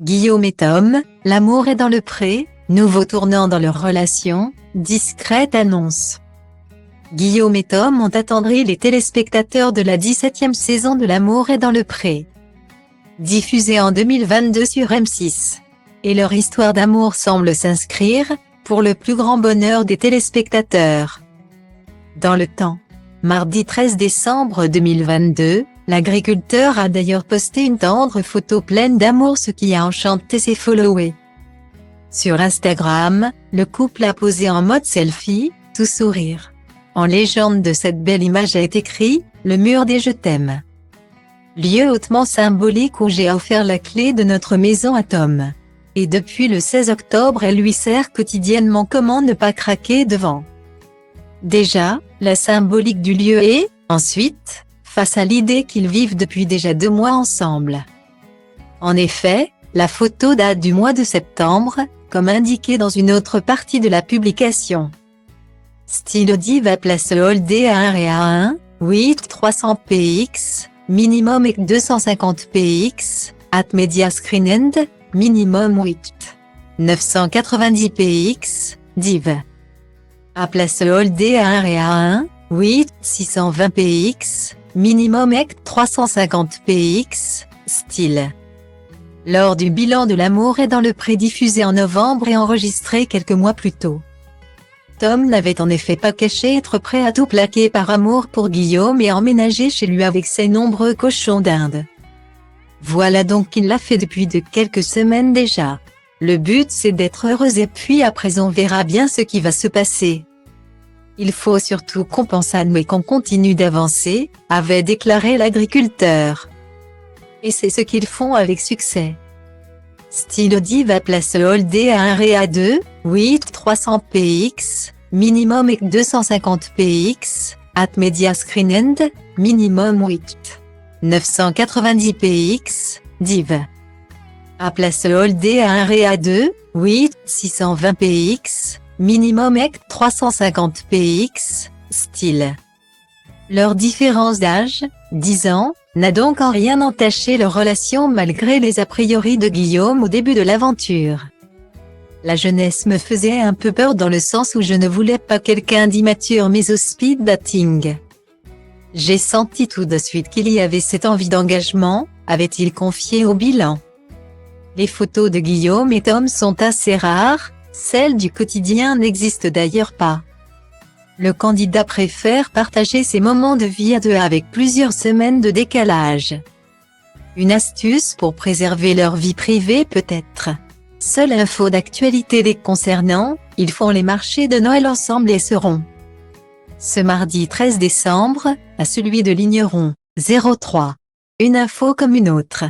Guillaume et Tom, l'amour est dans le pré, nouveau tournant dans leur relation, discrète annonce. Guillaume et Tom ont attendri les téléspectateurs de la 17e saison de L'amour est dans le pré. Diffusée en 2022 sur M6. Et leur histoire d'amour semble s'inscrire, pour le plus grand bonheur des téléspectateurs. Dans le temps. Mardi 13 décembre 2022, l'agriculteur a d'ailleurs posté une tendre photo pleine d'amour, ce qui a enchanté ses followers. Sur Instagram, le couple a posé en mode selfie, tout sourire. En légende de cette belle image est écrit « Le mur des je t'aime ». Lieu hautement symbolique où j'ai offert la clé de notre maison à Tom. Et depuis le 16 octobre elle lui sert quotidiennement. Comment ne pas craquer devant? Déjà, la symbolique du lieu et, ensuite, face à l'idée qu'ils vivent depuis déjà 2 mois ensemble. En effet, la photo date du mois de septembre, comme indiqué dans une autre partie de la publication. Style Diva place Holdé à 1 et à 1, 8 300 px, minimum et 250 px, at Media Screen End, minimum 8 990 px, div. À place Holdé à 1 et à 1, 8 620 px, minimum et 350 px, style. Lors du bilan de L'amour est dans le pré diffusé en novembre et enregistré quelques mois plus tôt. Tom n'avait en effet pas caché être prêt à tout plaquer par amour pour Guillaume et emménager chez lui avec ses nombreux cochons d'Inde. Voilà donc qu'il l'a fait depuis de quelques semaines déjà. Le but c'est d'être heureux et puis après on verra bien ce qui va se passer. Il faut surtout qu'on pense à nous et qu'on continue d'avancer, avait déclaré l'agriculteur. Et c'est ce qu'ils font avec succès. Style Diva place Holdé à 1 et à 2, 8 300 px, minimum et 250 px, at Media Screen End, minimum 8 990 px, div. À place Holdé à 1 et à 2, 8 620 px, minimum et 350 px, style. Leur différence d'âge, 10 ans, n'a donc en rien entaché leur relation malgré les a priori de Guillaume au début de l'aventure. La jeunesse me faisait un peu peur dans le sens où je ne voulais pas quelqu'un d'immature mais au speed dating. J'ai senti tout de suite qu'il y avait cette envie d'engagement, avait-il confié au bilan. Les photos de Guillaume et Tom sont assez rares, celles du quotidien n'existent d'ailleurs pas. Le candidat préfère partager ses moments de vie à 2 avec plusieurs semaines de décalage. Une astuce pour préserver leur vie privée peut-être. Seule info d'actualité les concernant, ils font les marchés de Noël ensemble et seront. Ce mardi 13 décembre, à celui de Ligneron, 03. Une info comme une autre.